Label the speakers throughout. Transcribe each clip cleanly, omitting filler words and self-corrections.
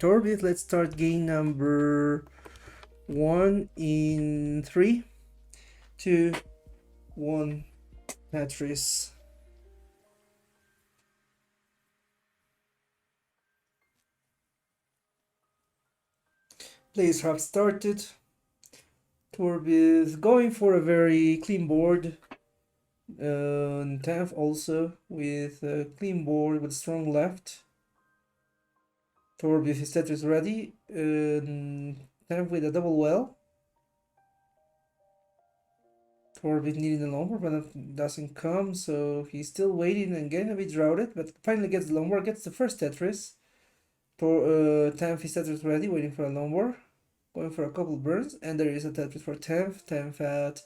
Speaker 1: Torbith. Let's start game number 1 in 3, 2, 1. Tetris. Players have started. Torbith going for a very clean board. Tav also with a clean board with strong left. Torbith is Tetris ready. Tav with a double well. Torbith needing a lombard, but that doesn't come, so he's still waiting and getting a bit routed, but finally gets the lombard, gets the first Tetris. Tav is Tetris ready, waiting for a lombard, going for a couple burns, and there is a Tetris for Tav. Tav at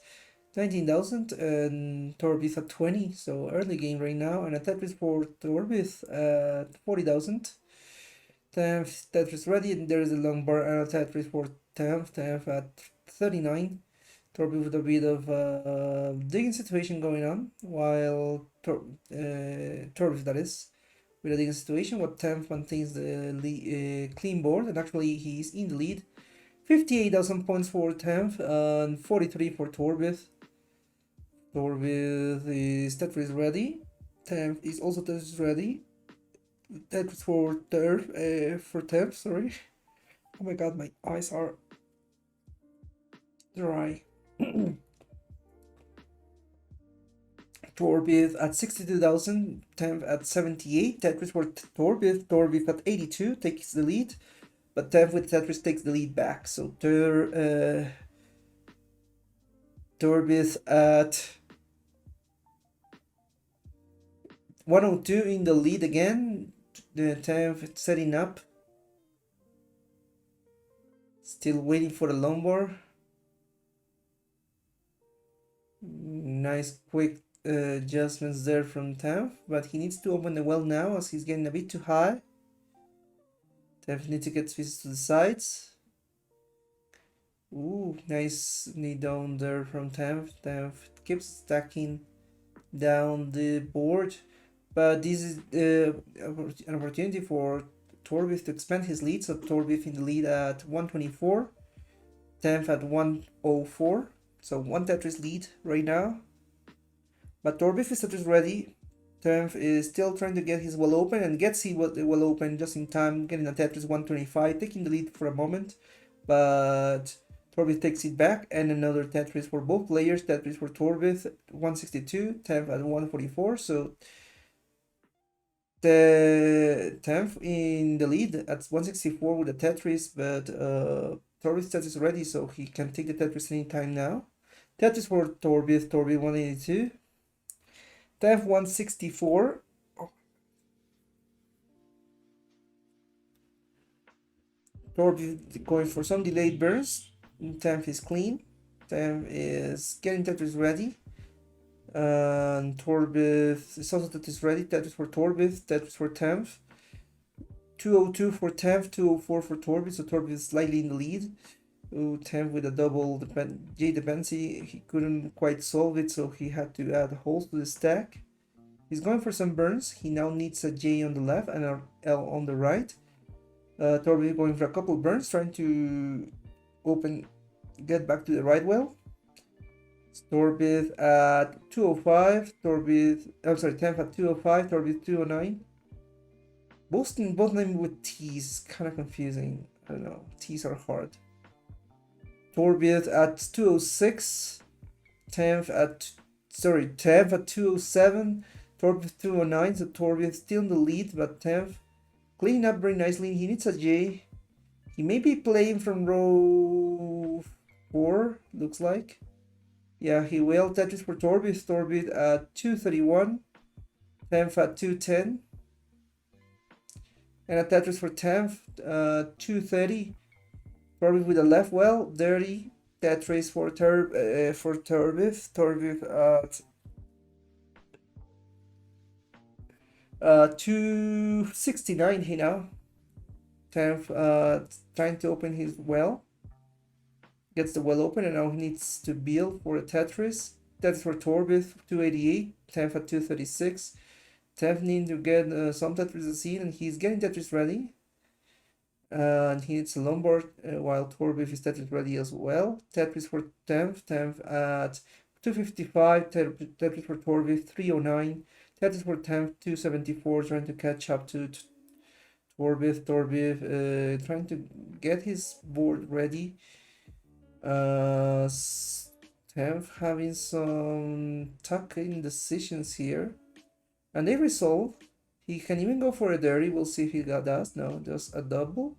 Speaker 1: 19,000 and Torbith at 20, so early game right now, and a Tetris for Torbith at 40,000. Tav Tetris ready, and there is a lombard and a Tetris for Tav. Tav at 39. Torbith with a bit of digging situation going on, while Torbith, that is, with a digging situation, what Tav maintains the clean board, and actually he's in the lead. 58,000 points for Tav and 43 for Torbith. Torbith is Tetris ready. Tav is also Tetris ready. Tetris for Tav, sorry. Oh my god, my eyes are dry. Torbith at 62,000, Tav at 78, Tetris for Torbith, Torbith at 82 takes the lead, but Tav with Tetris takes the lead back, so Torbith at 102 in the lead again, Tav setting up, still waiting for the lombard. Nice quick adjustments there from Tav, but he needs to open the well now as he's getting a bit too high. Tav needs to get pieces to the sides. Ooh, nice knee down there from Tav. Tav keeps stacking down the board, but this is an opportunity for Torbith to expand his lead. So Torbith in the lead at 124, Tav at 104. So one Tetris lead right now. But Torbith is Tetris ready. Tav is still trying to get his well open and gets his well open just in time, getting a Tetris 125, taking the lead for a moment. But Torbith takes it back, and another Tetris for both players. Tetris for Torbith 162, Tav at 144. So the Tav in the lead at 164 with a Tetris, but Torbith Tetris ready, so he can take the Tetris anytime now. Tetris for Torbith, Torbith 182. Tav 164. Torbith going for some delayed burns. Tav is clean. Tav is getting Tetris ready. And Torbith is also Tetris ready. Tetris for Torbith, Tetris for Tav. 202 for Tav, 204 for Torbith, so Torbith is slightly in the lead. Tav with a double J dependency, he couldn't quite solve it, so he had to add holes to the stack. He's going for some burns. He now needs a J on the left and an L on the right. Torbith going for a couple burns, trying to get back to the right well. Torbith at 205, Tav at 205, Torbith 209. Both named with T's, kind of confusing. I don't know. T's are hard. Torbith at 206. Tav at 207. Torbith 209. So Torbith still in the lead, but Tav cleaning up very nicely. He needs a J. He may be playing from row 4, looks like. Yeah, he will. Tetris for Torbith. Torbith at 231. Tav at 210. And a Tetris for Tav, 230. Torbith with a left well, dirty. Tetris for Torbith. Torbith at 269 here now. Tav trying to open his well. Gets the well open, and now he needs to build for a Tetris. Tetris for Torbith, 288. Tav at 236. Tav needs to get some Tetris scene, and he's getting Tetris ready. And he needs a Lombard while Torbith is Tetris ready as well. Tetris for Tenth, Tenth at 255, Tetris for Torbith 309, Tetris for Tenth 274, trying to catch up to Torbith, trying to get his board ready. Tenth having some tuck-in decisions here, and they resolve. He can even go for a dirty. We'll see if he does. No, just a double.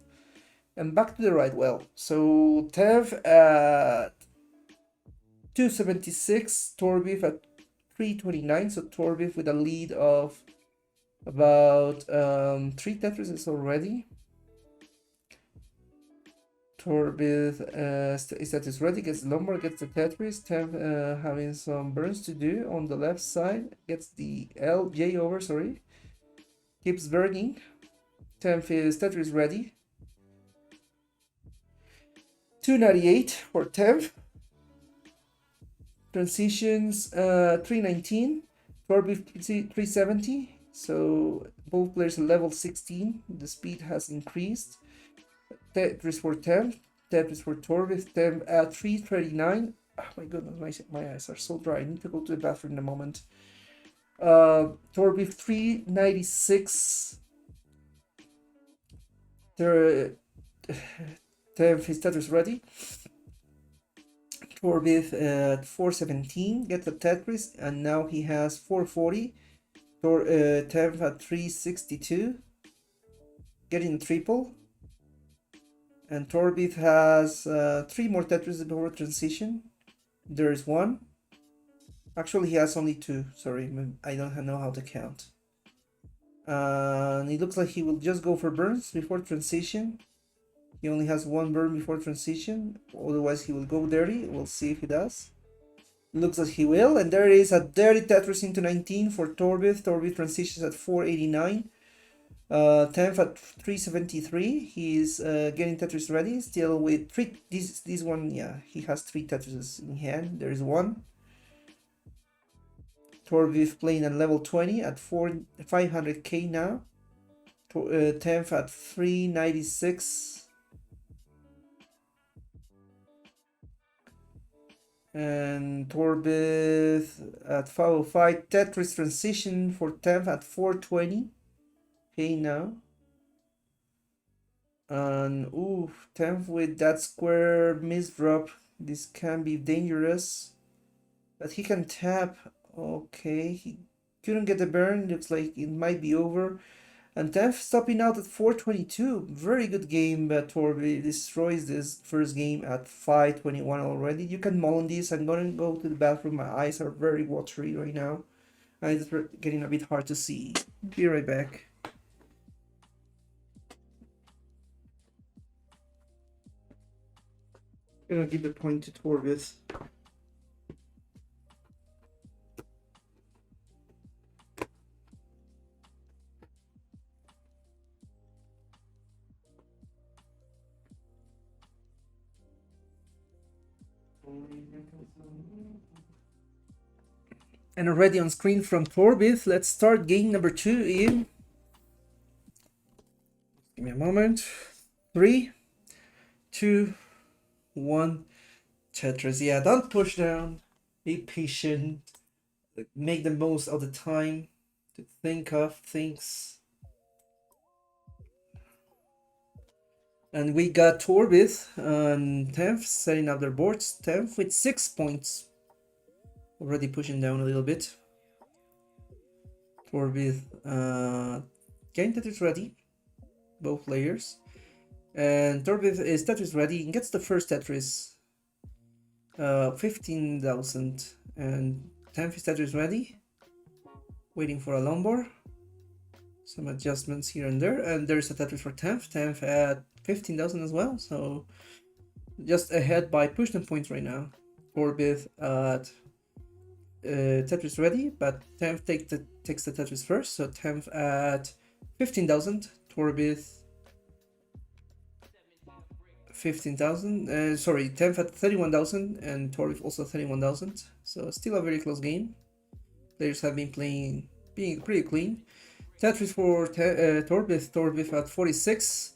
Speaker 1: And back to the right. Well, so Tev at 276, Torbith at 329. So Torbith with a lead of about 3 Tetrises already. Torbith is Tetris ready, gets Lombard, gets the Tetris. Tev having some burns to do on the left side, gets the J over, sorry. Keeps burning. Tev is Tetris ready. 298 for Tev. Transitions 319. Torbith 370. So both players are level 16. The speed has increased. Tetris for Tev. Tetris for Torbith. Tev at 339. Oh my goodness, my eyes are so dry. I need to go to the bathroom in a moment. Torbith 396. Tev is Tetris ready. Torbith at 417 gets the Tetris, and now he has 440. Tev at 362 getting the triple, and Torbith has 3 more Tetris before transition. There's one. Actually, he has only 2. Sorry, I don't know how to count. And it looks like he will just go for burns before transition. He only has 1 burn before transition. Otherwise, he will go dirty. We'll see if he does. Looks like he will. And there is a dirty Tetris into 19 for Torbith. Torbith transitions at 489. Tenth at 373. He's getting Tetris ready. Still with 3. This one, yeah, he has 3 Tetrises in hand. There is 1. Torbith playing at level 20 at 500k now. Tenth at 396. And Torbith at 505. Tetris transition for Tenth at 420k now. And ooh, Tenth with that square misdrop. This can be dangerous. But he can tap. Okay, he couldn't get the burn. Looks like it might be over. And Tenth stopping out at 422. Very good game, but Torbith destroys this first game at 521 already. You can mull on this. I'm gonna go to the bathroom. My eyes are very watery right now. And it's getting a bit hard to see. Be right back. I'm gonna give the point to Torbith. And already on screen from Torbith. Let's start game number 2 in. Give me a moment. 3, 2, 1. Tetris. Yeah, don't push down. Be patient. Make the most of the time to think of things. And we got Torbith and Tenth setting up their boards. Tenth with 6 points. Already pushing down a little bit. Torbith getting Tetris ready. Both players. And Torbith is Tetris ready and gets the first Tetris. 15,000. And Tenth is Tetris ready. Waiting for a Lombard. Some adjustments here and there. And there's a Tetris for Tenth. Tenth at 15,000 as well. So just ahead by push them points right now. Torbith at Tetris ready, but Tenth takes the Tetris first. So Tenth at 15,000. Torbith 15,000. Sorry, Tenth at 31,000 and Torbith also 31,000. So still a very close game. Players have been being pretty clean. Tetris for Torbith. Torbith at 46.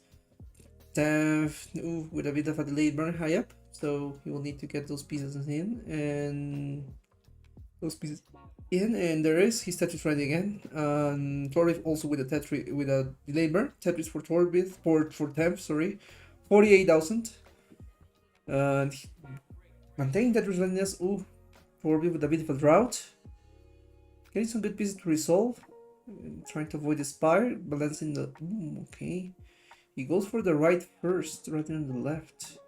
Speaker 1: 10th with a bit of a delayed burn high up, so he will need to get those pieces in, and those pieces in, and there is his Tetris ready again. Torbith also with a Tetris with a delayed burn. Tetris for Torbith for 10th, sorry, 48,000. And maintaining Tetris readiness. Ooh, Torbith with a bit of a drought. Getting some good pieces to resolve. Trying to avoid the spire, balancing the. Okay. He goes for the right first, rather than the left.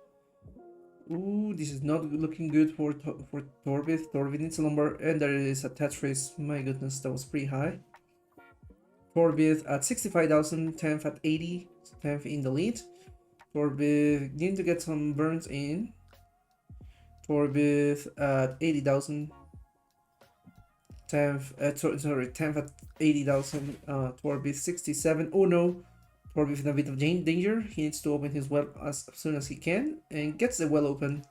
Speaker 1: Ooh, this is not looking good for Torbith. Torbith needs a lumber, and there is a Tetris. My goodness, that was pretty high. Torbith at 65,000, 10th at 80, 10th in the lead. Torbith need to get some burns in. Torbith at 80,000. 10th, 10th at 80,000. Torbith 67. Oh no, Torbith in a bit of danger. He needs to open his well as soon as he can and gets the well open.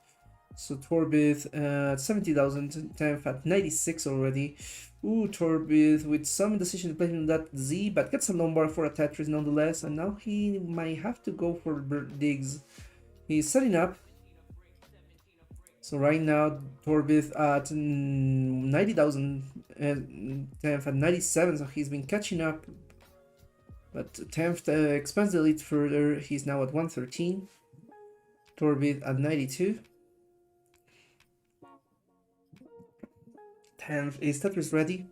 Speaker 1: So Torbith at 70,000. 10th at 96 already. Ooh, Torbith with some indecision placing that Z, but gets a lumbar for a Tetris nonetheless. And now he might have to go for digs. He's setting up. So right now, Torbith at 90,000 and 10th at 97, so he's been catching up. But 10th expands the lead further, he's now at 113. Torbith at 92. 10th is Tetris ready.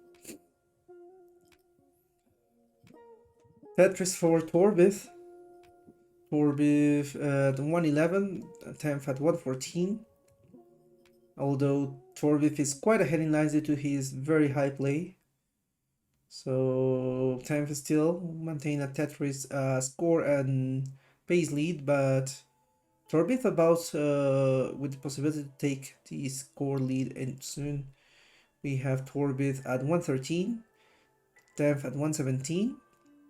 Speaker 1: Tetris for Torbith. Torbith at 111, 10th at 114. Although Torbith is quite ahead in lines due to his very high play. So 10th still maintain a Tetris score and pace lead, but Torbith about with the possibility to take the score lead, and soon we have Torbith at 113, 10th at 117,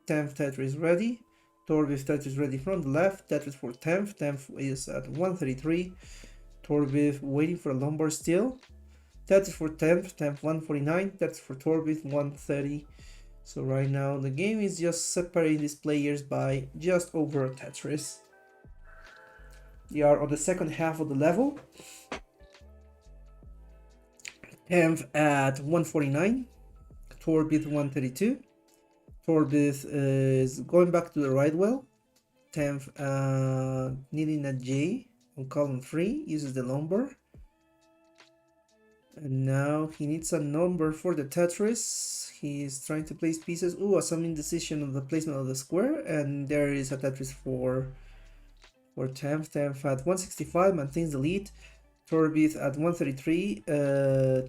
Speaker 1: 10th Tetris ready, Torbith Tetris ready from the left, Tetris for 10th, 10th is at 133, Torbith waiting for a lumbar still. Tetris for 10th, 10th 149, Tetris for Torbith 130. So right now the game is just separating these players by just over a Tetris. They are on the second half of the level. 10th at 149, Torbith 132. Torbith is going back to the right well. 10th needing a J on column 3, uses the lumbar. And now he needs a number for the Tetris. He's trying to place pieces. Ooh, some indecision of the placement of the square. And there is a Tetris for 10th. 10th at 165, maintains the lead. Torbith at 133,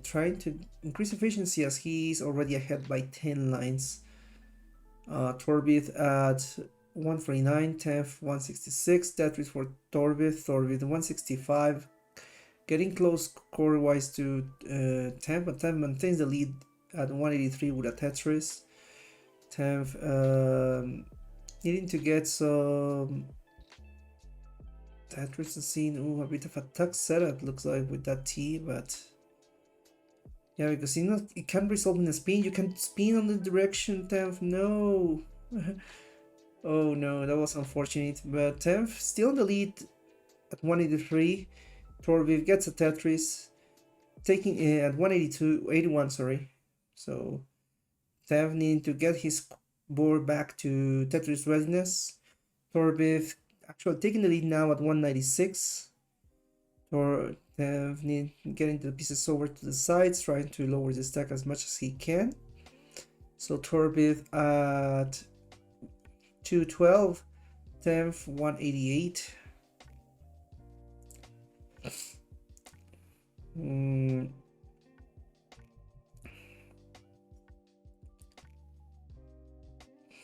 Speaker 1: trying to increase efficiency as he's already ahead by 10 lines. Torbith at 149, 10th 166, Tetris for Torbith 165, getting close score-wise to 10th, but 10th maintains the lead at 183 with a Tetris. 10th needing to get some Tetris scene. Ooh, a bit of a tough setup looks like with that T, but yeah, because it can't result in a spin. You can spin on the direction. 10th, no. Oh no, that was unfortunate. But 10th still in the lead at 183. Torbith gets a Tetris, taking at 81, sorry. So 10th needing to get his board back to Tetris readiness. Torbith actually taking the lead now at 196. 10th getting the pieces over to the sides, trying to lower the stack as much as he can. So Torbith at 212, 10th 188.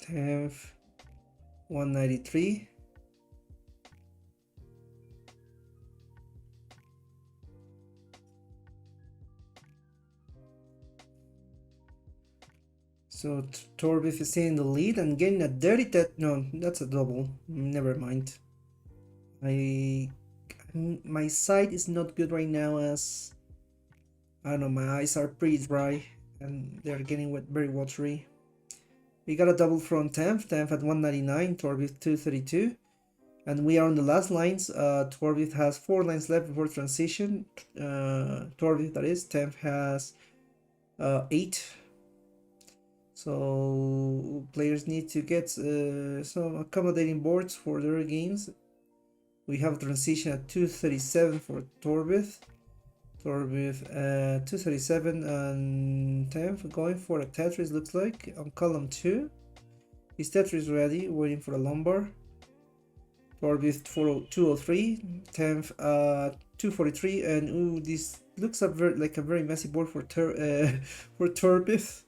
Speaker 1: 10th 193. So Torbith is in the lead and getting a dirty no, that's a double. Never mind. My sight is not good right now, as I don't know, my eyes are pretty dry and they're getting very watery. We got a double from 10th at 199, Torbith 232. And we are on the last lines. Torbith has 4 lines left before transition. Torbith, that is. Temp has 8. So players need to get some accommodating boards for their games. We have a transition at 237 for Torbith. Torbith 237 and Temp going for a Tetris, looks like, on column 2. Is Tetris ready? Waiting for a lumbar. Torbith 203, Temp 243, and ooh, this looks like a very messy board for for Torbith.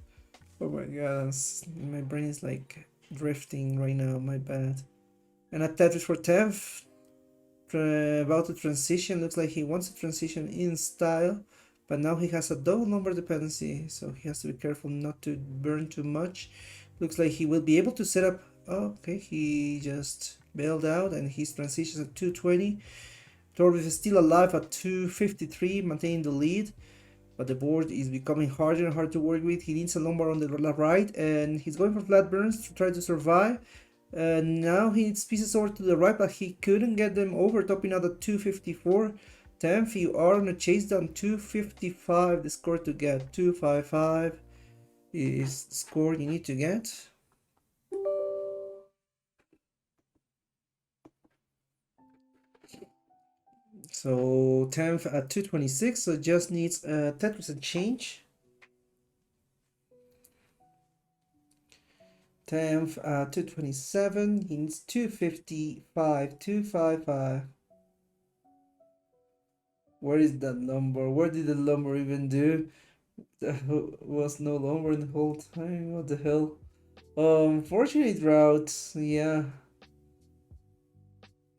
Speaker 1: Oh my god, my brain is like drifting right now, my bad. And a Tetris for Temp, about to transition. Looks like he wants to transition in style, but now he has a double number dependency, so he has to be careful not to burn too much. Looks like he will be able to set up. Oh, okay, he just bailed out and his transitions at 220. Torbith is still alive at 253, maintaining the lead, but the board is becoming harder and harder to work with. He needs a lumbar on the right, and he's going for flat burns to try to survive. Now he needs pieces over to the right, but he couldn't get them over, topping out at 254. Tenth, you are on a chase down 255. The score to get 255 is the score you need to get. So 10th at 226, so just needs Tetris and change. 10th at 227, he needs 255, 255. Where is that number? Where did the number even do? There was no number in the whole time. What the hell? Fortunate routes, yeah.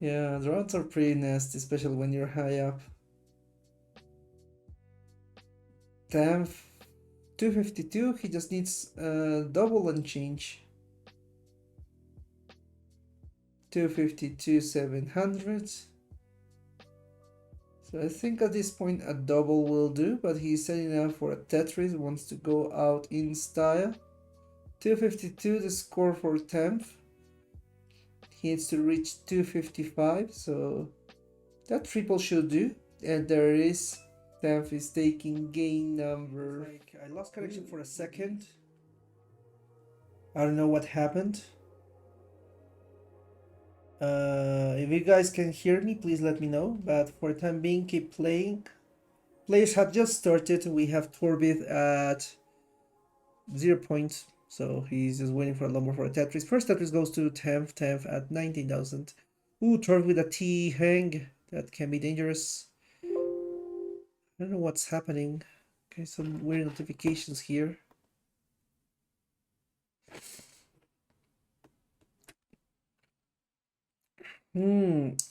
Speaker 1: Yeah, the routes are pretty nasty, especially when you're high up. 10th, 252, he just needs double and change. 252, 700. So I think at this point a double will do, but he's setting up for a Tetris, wants to go out in style. 252, the score for 10th. He needs to reach 255, so that triple should do. And there is 10th is taking game number. I lost connection for a second. I don't know what happened. If you guys can hear me, please let me know. But for the time being, keep playing. Players have just started. We have Torbith at 0 points. So he's just waiting for a lumber for a Tetris. First Tetris goes to 10th, 10th at 19,000. Ooh, Torbith with a T hang. That can be dangerous. I don't know what's happening. Okay, some weird notifications here.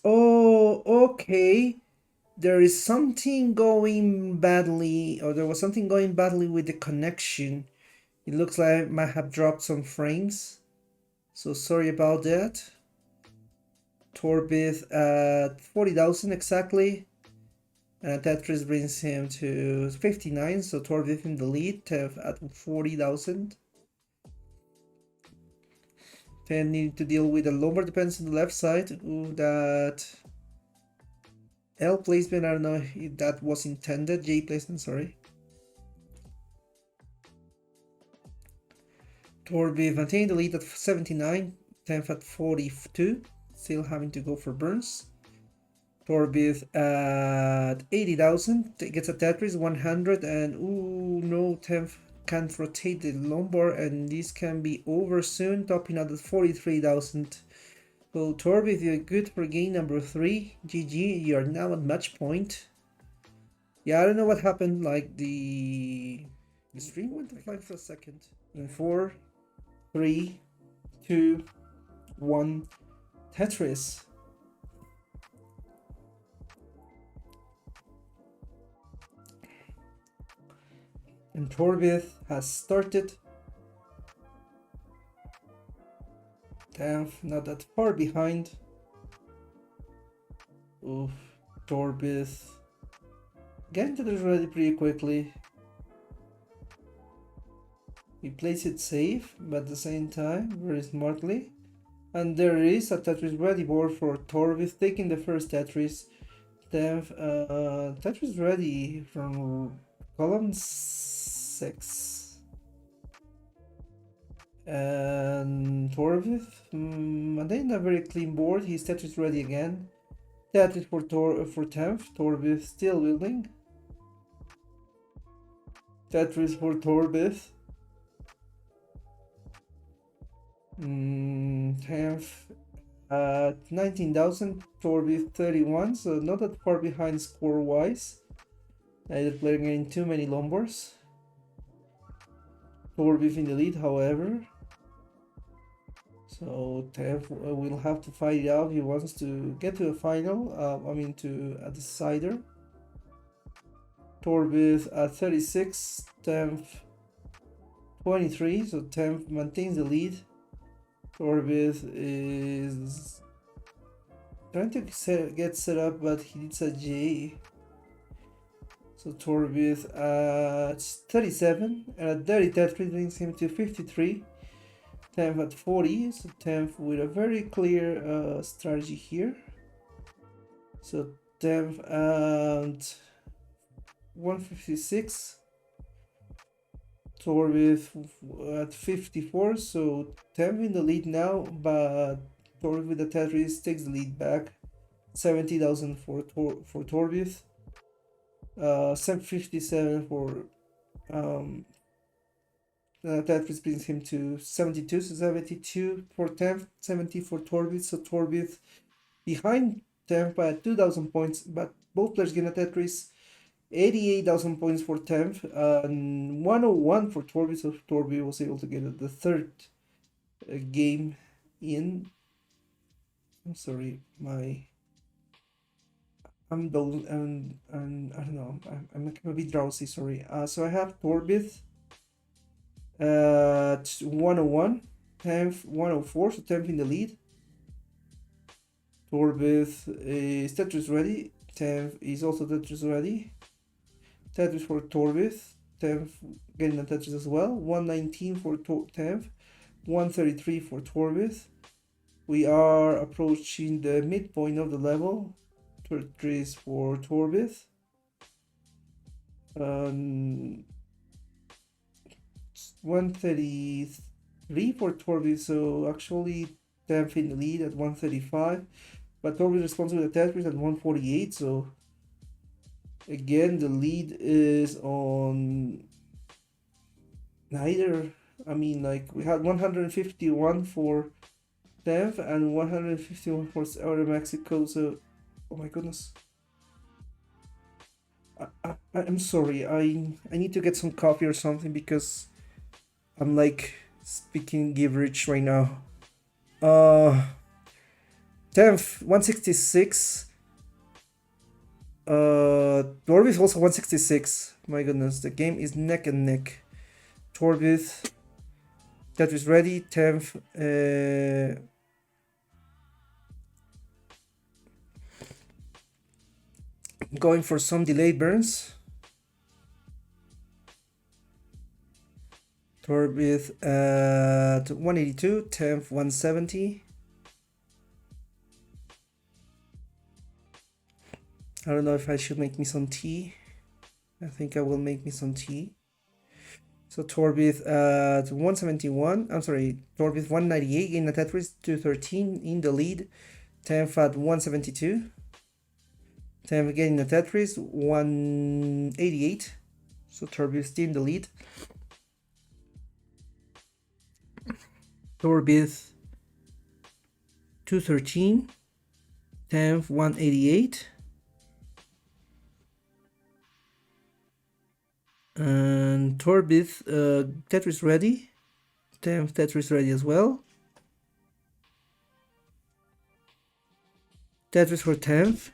Speaker 1: Oh, okay. There is something going badly, or there was something going badly with the connection. It looks like I might have dropped some frames. So sorry about that. Torbith at 40,000 exactly. And Tetris brings him to 59, so Torbith in the lead at 40,000. Then need to deal with a lumbar depends on the left side. Ooh, that L placement, I don't know if that was intended. J placement, sorry. Torbith maintaining the lead at 79, 10th at 42, still having to go for burns. Torbith at 80,000, gets a Tetris 100, and ooh no, 10th can't rotate the lumbar, and this can be over soon, topping out at 43,000. So Torbith, you're good for game number 3. GG, you are now at match point. Yeah, I don't know what happened, like the stream went offline for a second. In 4, 3, 2, 1, Tetris. And Torbith has started. Damn, not that far behind. Oof, Torbith getting to this ready pretty quickly. He plays it safe, but at the same time, very smartly. And there is a Tetris ready board for Torbith taking the first Tetris. Then Tetris ready from column 6. And Torbith, again a very clean board. He's Tetris ready again. Tetris for 10th. Torbith still building. Tetris for Torbith. 10th at 19,000. Torbith 31, so not that far behind score wise. Neither player getting too many Lombards. Torbith in the lead, however. So Tev will have to fight it out. He wants to get to a final. To a decider. Torbith at 36, Tev 23. So Tev maintains the lead. Torbith is trying to get set up, but he needs a J. So Torbith at 37, and at 30 Tetris brings him to 53. 10th at 40, so 10th with a very clear strategy here. So 10th at 156. Torbith at 54, so 10th in the lead now, but Torbith with the Tetris takes the lead back. 70,000 for Torbith. 757 for Tetris brings him to 72, so 72 for 10th, 70 for Torbith. So Torbith behind 10th by 2,000 points, but both players get a Tetris. 88,000 points for 10th and 101 for Torbith. So Torbith was able to get the third game in. I'm sorry, I'm done, and I don't know, I'm a bit drowsy, sorry. So I have Torbith at 101, 10th 104, so 10th in the lead. Torbith is Tetris ready, 10th is also Tetris ready. Tetris for Torbith, 10th getting a Tetris as well. 119 for 10th, 133 for Torbith. We are approaching the midpoint of the level. Tetris for Torbith. 133 for Torbith, so actually 10th in the lead at 135. But Torbith responds with a Tetris at 148, so again the lead is on neither. We had 151 for 10th and 151 for Mexico, so oh my goodness. I'm sorry, I need to get some coffee or something because I'm like speaking gibberish right now. 10th 166. Torbith also 166. My goodness, the game is neck and neck. Torbith, Tetris ready. 10th going for some delayed burns. Torbith at 182, 10th 170. I don't know if I should make me some tea. I think I will make me some tea. So Torbith at 171. I'm sorry, Torbith 198 in the Tetris, 213 in the lead. 10th at 172. 10th again in the Tetris, 188. So Torbith still in the lead. Torbith 213. 10th 188. And Torbith, Tetris ready. 10th Tetris ready as well. Tetris for 10th.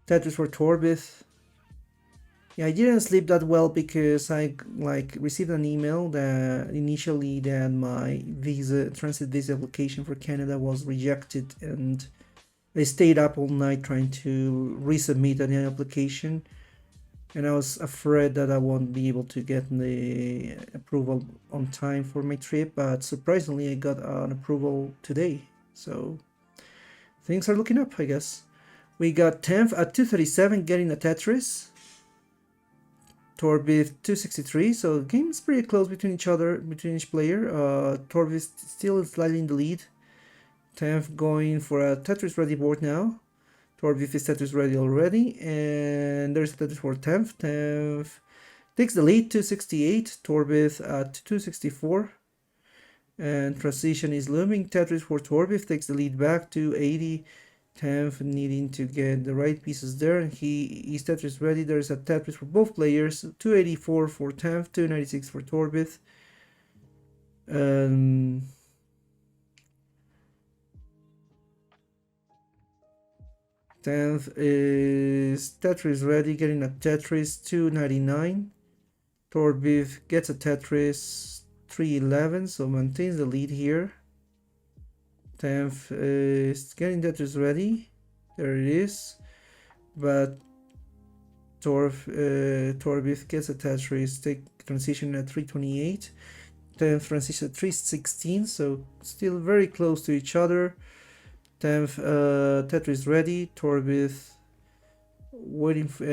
Speaker 1: Tetris for Torbith. Yeah, I didn't sleep that well because I received an email that initially that my transit visa application for Canada was rejected, and I stayed up all night trying to resubmit an application. and I was afraid that I won't be able to get the approval on time for my trip, but surprisingly I got an approval today, so things are looking up, I guess. We got 10th at 237 getting a Tetris. Torbith 263, so game's pretty close between each player. Torbith still slightly in the lead. 10th going for a Tetris ready board now. Torbith is Tetris ready already, and there's Tetris for 10th. 10th takes the lead, 268. Torbith at 264. And transition is looming. Tetris for Torbith takes the lead back to 80. 10th needing to get the right pieces there. He's Tetris ready. There's a Tetris for both players. 284 for 10th, 296 for Torbith. 10th is Tetris ready, getting a Tetris 299. Torbith gets a Tetris 311, so maintains the lead here. 10th is getting Tetris ready. There it is. But Torbith gets a Tetris, take transition at 328. 10th transition at 316, so still very close to each other. 10th Tetris ready. Torbith waiting for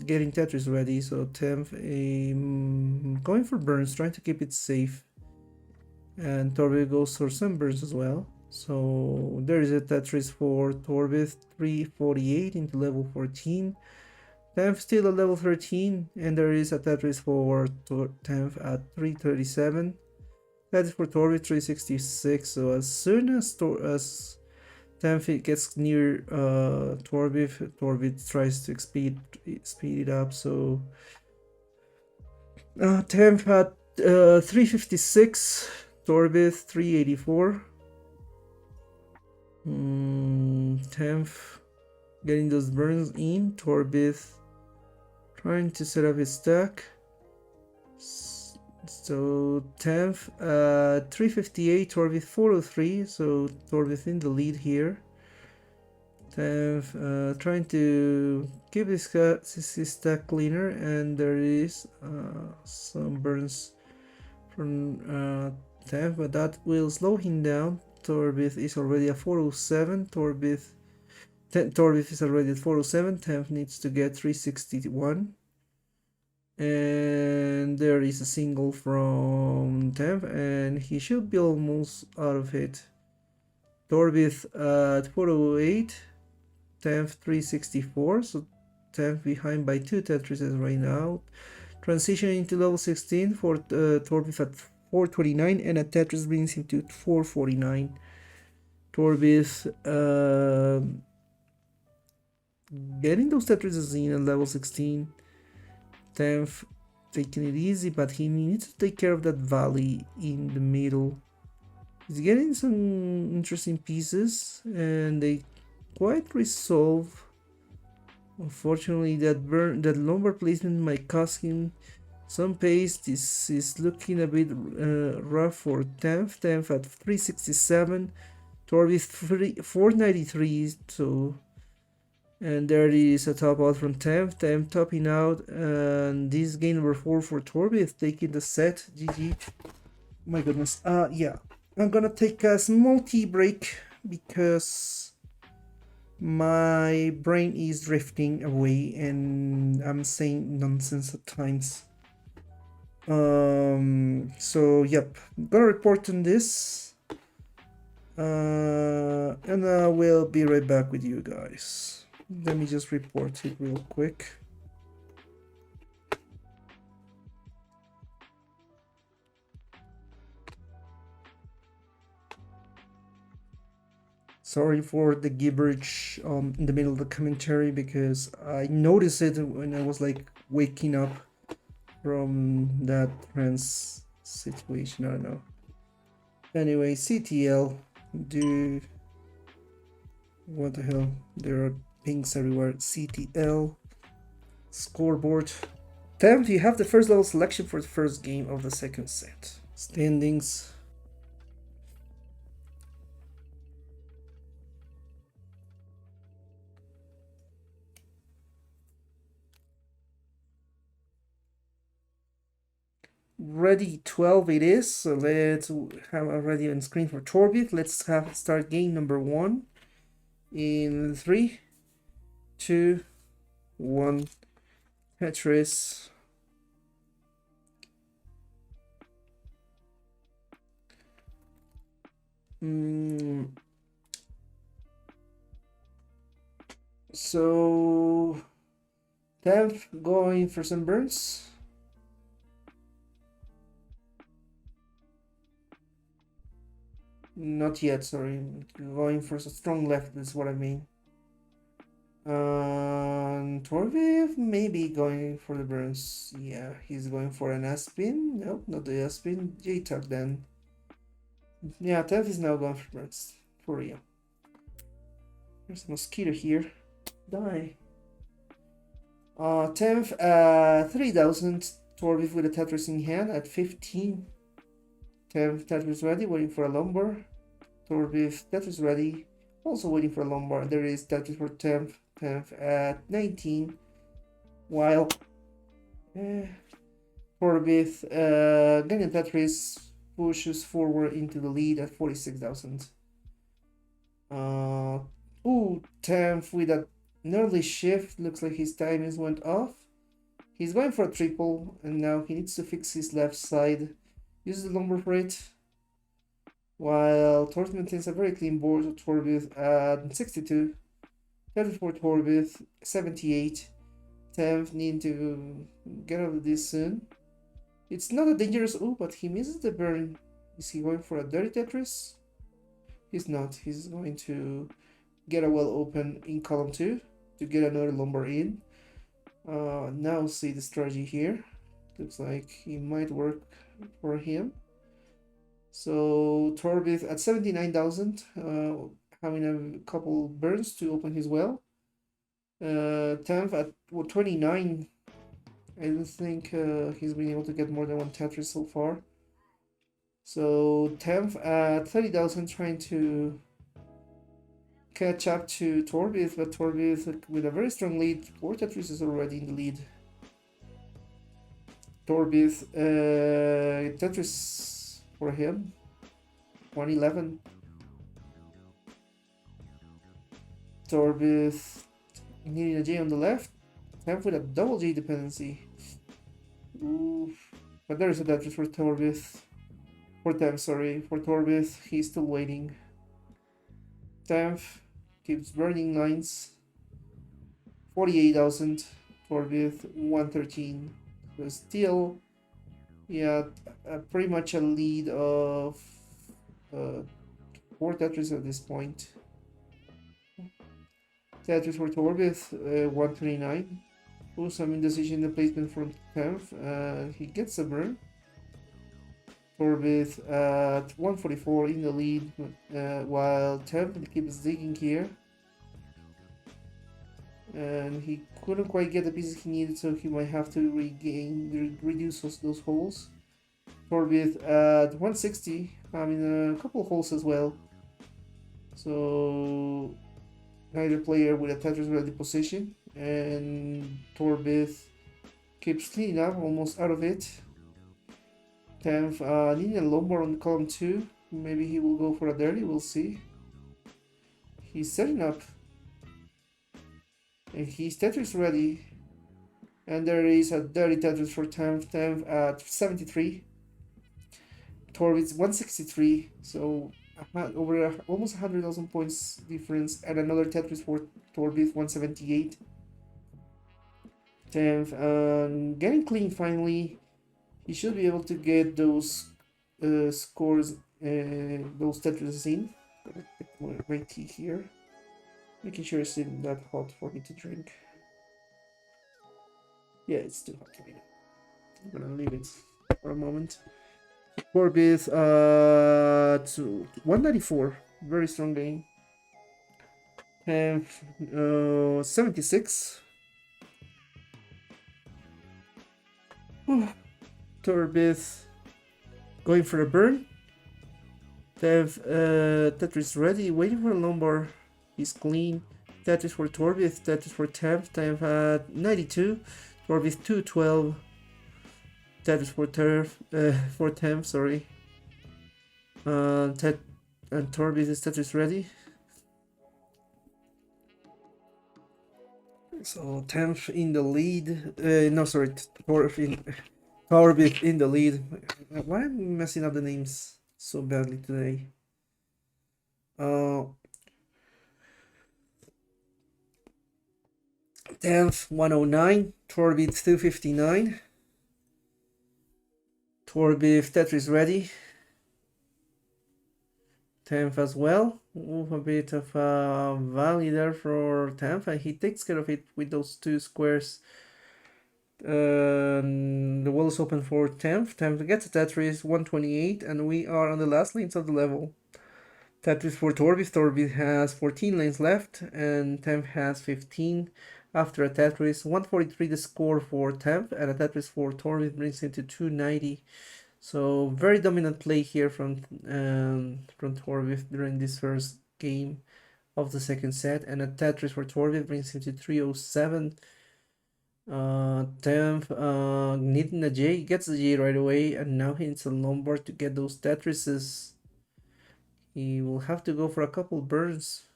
Speaker 1: getting Tetris ready. So 10th going for burns, trying to keep it safe. And Torbith goes for some burns as well. So there is a Tetris for Torbith 348 into level 14. 10th still at level 13, and there is a Tetris for 10th at 337. That is for Torbith 366. So as soon as 10th gets near Torbith tries to speed it up. So 10th at 356, Torbith 384. 10th getting those burns in. Torbith trying to set up his stack. So 10th 358, Torbith 403, so Torbith in the lead here. 10th trying to keep his stack cleaner, and there is some burns from 10th, but that will slow him down. Torbith is already at 407. Torbith is already at 407. 10th needs to get 361. And there is a single from 10th, and he should be almost out of it. Torbith at 408. 10th 364. So 10th behind by 2 Tetrises right now. Transitioning to level 16 for Torbith at 429, and a Tetris brings him to 449. Torbith getting those Tetrises in at level 16. 10th taking it easy, but he needs to take care of that valley in the middle. He's getting some interesting pieces, and they quite resolve. Unfortunately, that lumber placement might cost him some pace. This is looking a bit rough for 10th. 10th at 367. Torbith 493. So, and there is a top out from 10th. 10th topping out, and this game number 4 for Torbith taking the set. GG. My goodness. Yeah, I'm gonna take a small tea break because my brain is drifting away and I'm saying nonsense at times. So yep, I'm gonna report on this, and I will be right back with you guys. Let me just report it real quick. Sorry for the gibberish in the middle of the commentary, because I noticed it when I was like waking up from that trance situation. I don't know. Anyway, CTL, do what the hell? There are pings everywhere. CTL scoreboard. 10th, you have the first level selection for the first game of the second set. Standings. Ready 12 it is. So let's have already on screen for Torbith. Let's start game number 1 in 3, 2, 1. Tetris. So Tev going for some burns. Not yet, sorry. Going for a strong left, that's what I mean. Torbith maybe going for the burns. Yeah, he's going for an S-spin. Nope, not the S-spin. J-tuck then. Yeah, Tev is now going for burns. For real. There's a mosquito here. Die. Tev at 3000. Torbith with a Tetris in hand at 15. Tev Tetris ready, waiting for a lumbar. Torbith Tetris ready, also waiting for a lumbar. There is Tetris for Tev at 19. While Torbith getting Tetris pushes forward into the lead at 46,000. Tev with an early shift. Looks like his timings went off. He's going for a triple, and now he needs to fix his left side. Uses the lumbar for it. While Torbith maintains a very clean board with Torbith at 62. Tetris for Torbith, 78. Tev need to get out of this soon. It's not a dangerous but he misses the burn. Is he going for a dirty Tetris? He's not. He's going to get a well open in column 2 to get another lumbar in. Now see the strategy here. Looks like it might work for him. So Torbith at 79,000, having a couple burns to open his well. Tev at 29. I don't think he's been able to get more than one Tetris so far. So Tev at 30,000 trying to catch up to Torbith, but Torbith with a very strong lead. 4 Tetris is already in the lead. Torbith, Tetris for him, 111. Torbith needing a J on the left. Tev with a double J dependency. Oof. But there is a Tetris for Torbith. For Tev, sorry. For Torbith, he's still waiting. Tev keeps burning lines. 48,000. Torbith, 113. So still, yeah, pretty much a lead of 4 Tetris at this point. Tetris for Torbith, 129. Some indecision in the placement from Tev. He gets a burn. Torbith at 144 in the lead, while Tev keeps digging here. And he couldn't quite get the pieces he needed, so he might have to reduce those holes. Torbith at 160, having a couple of holes as well. So neither player with a Tetris ready position, and Torbith keeps cleaning up, almost out of it. Tev needing a lumbar on column 2. Maybe he will go for a dirty, we'll see. He's setting up. And he's Tetris ready. And there is a dirty Tetris for Tev at 73. Torbith's 163. So over almost 100,000 points difference. And another Tetris for Torbith, 178. Tev getting clean finally. He should be able to get those scores, those Tetris in. Gonna put my tea here. Making sure it's not that hot for me to drink. Yeah, it's too hot for me. I'm gonna leave it for a moment. Torbith to 194. Very strong game. And 76. Torbith going for a burn. Tev Tetris ready, waiting for a lumbar. He's clean. Tetris for Torbith, Tetris for Tev. Tev at 92. Torbith 212. Tetris for turf, for temp, sorry. And Torbith is Tetris ready. So Temph in the lead. No, sorry, Torbith in the lead. Why am I messing up the names so badly today? Temph 109, Torbith 259. Torbith Tetris ready. Temph as well. Ooh, a bit of a valley there for Temph, and he takes care of it with those two squares. The wall is open for Temph. Temph gets a Tetris 128, and we are on the last lanes of the level. Tetris for Torbith. Torbith has 14 lanes left, and Temph has 15 after a Tetris. 143 the score for Temph, and a Tetris for Torbith brings him to 290. So very dominant play here from Torbith during this first game of the second set, and a Tetris for Torbith brings him to 307. Temph needing a J, gets the J right away, and now he needs a Lombard to get those Tetrises. He will have to go for a couple burns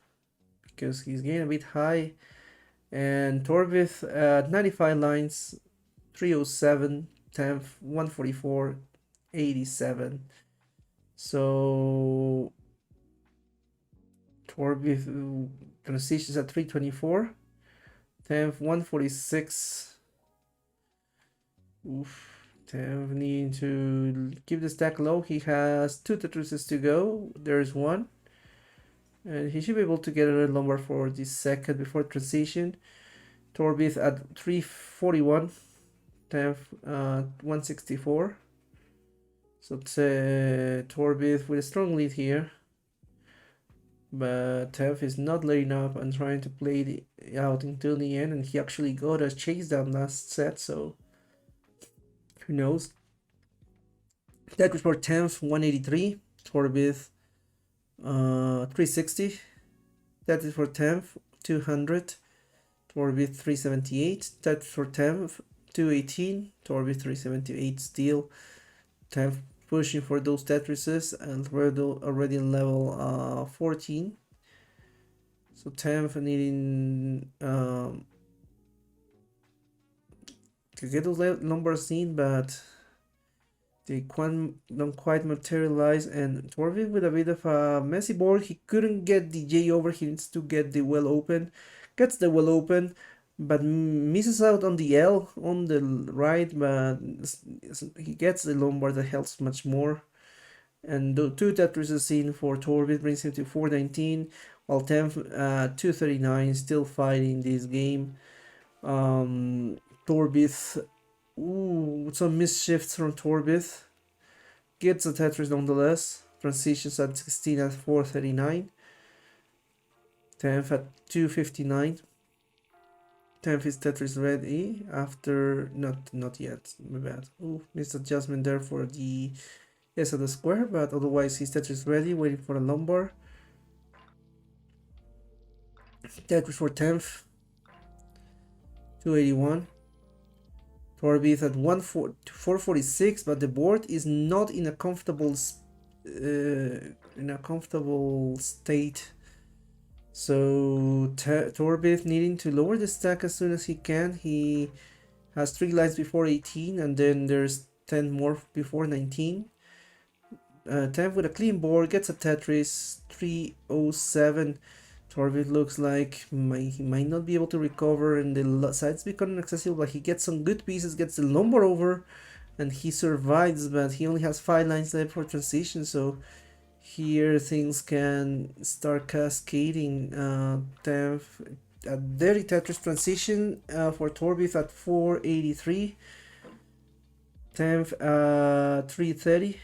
Speaker 1: because he's getting a bit high. And Torbith at 95 lines, 307, Temph 144, 87. So Torbith transitions at 324, Temph 146. Oof. Temph needing to keep the stack low. He has 2 Tetrises to go. There's one. And he should be able to get a Lombard for the second before transition. Torbith at 341. Temph 164. So it's Torbith with a strong lead here. But Temph is not letting up and trying to play out until the end. And he actually got a chase down last set, so who knows? Tetris for Temph 183. Torbith 360. Tetris for Temph 200. Torbith 378. Tetris for Temph 218. Torbith 378 still. Temph pushing for those Tetrises, and we're already level 14. So Temph needing to get those numbers in, but they don't quite materialize. And Torbith with a bit of a messy board. He couldn't get the J over. He needs to get the well open. Gets the well open, but misses out on the L on the right, but he gets the Lombard that helps much more. And the 2 Tetrises in for Torbith brings him to 419, while Temph 239 still fighting this game. Torbith, some misshifts from Torbith. Gets a Tetris nonetheless. Transitions at 16 at 439. Temph at 259. Temph is Tetris ready after not yet. My bad. Missed adjustment there for the S of the square, but otherwise he's Tetris ready, waiting for a Lombard. Tetris for Temph 281. Torbith at 446, but the board is not in a comfortable state. So Torbith needing to lower the stack as soon as he can. He has 3 lines before 18, and then there's 10 more before 19. Temph with a clean board gets a Tetris 307. Torbith looks like he might not be able to recover, and the sides become inaccessible, but he gets some good pieces, gets the Lombard over, and he survives, but he only has 5 lines left for transition, so here things can start cascading. Temph, a dirty Tetris transition for Torbith at 483. Temph 330.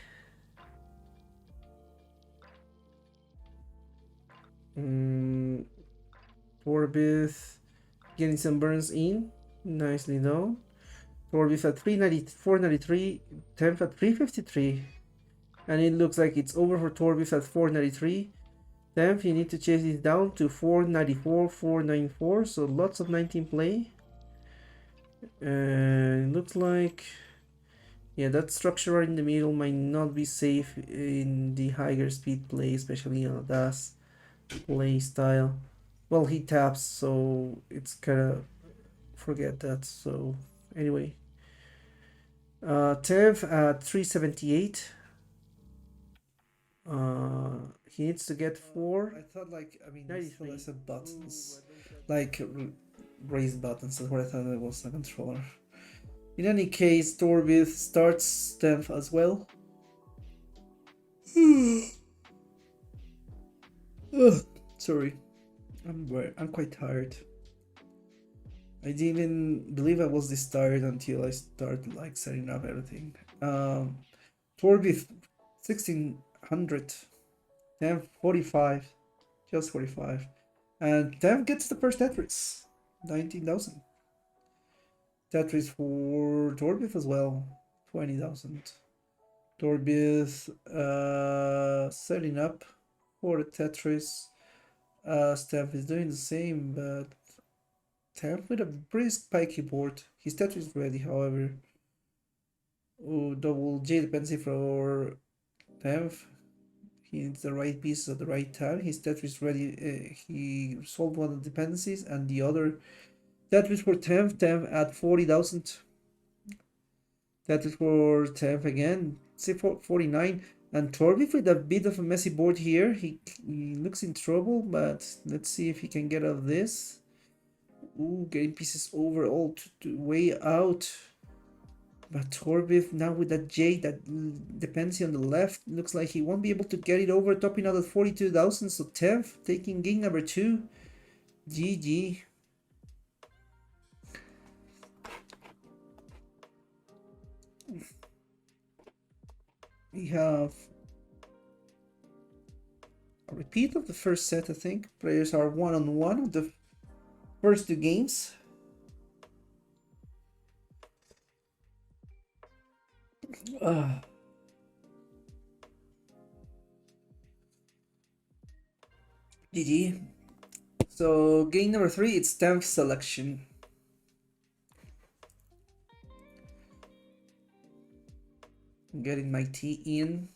Speaker 1: Torbith getting some burns in. Nicely done. Torbith at 493. Temph at 353. And it looks like it's over for Torbith at 493. Temph, you need to chase this down to 494, 494. So lots of 19 play. And it looks like Yeah, that structure in the middle might not be safe in the higher speed play, especially on Das play style. Well, he taps, so it's kind of forget that. So anyway, Tev at 378. He needs to get
Speaker 2: I thought like I mean there's still
Speaker 1: 493.
Speaker 2: lots of buttons, like raised buttons. That's what I thought it was a controller. In any case, Torbith starts Stemph as well. Ugh, sorry, I'm quite tired. I didn't even believe I was this tired until I started like setting up everything. Torbith 1600, Damn 45, just 45, and Damn gets the first Tetris, 19,000. Tetris for Torbith as well, 20,000. Torbith setting up for the Tetris. Steph is doing the same, but Steph with a pretty spiky board. His Tetris is ready, however. Oh, double J dependency for Steph. He needs the right pieces at the right time. His Tetris is ready. He solved one of the dependencies, and the other Tetris for Temp. Temp at 40,000. Tetris for Temp again. Say 49. And Torvik with a bit of a messy board here. He looks in trouble, but let's see if he can get out of this. Ooh, getting pieces over all to way out. But Torbith now with that J, that dependency on the left, looks like he won't be able to get it over, topping out at 42,000. So 10th, taking game number 2. GG. We have a repeat of the first set, I think. Players are one-on-one of the first two games. GG. So game number 3, it's 10th selection. I'm getting my tea in.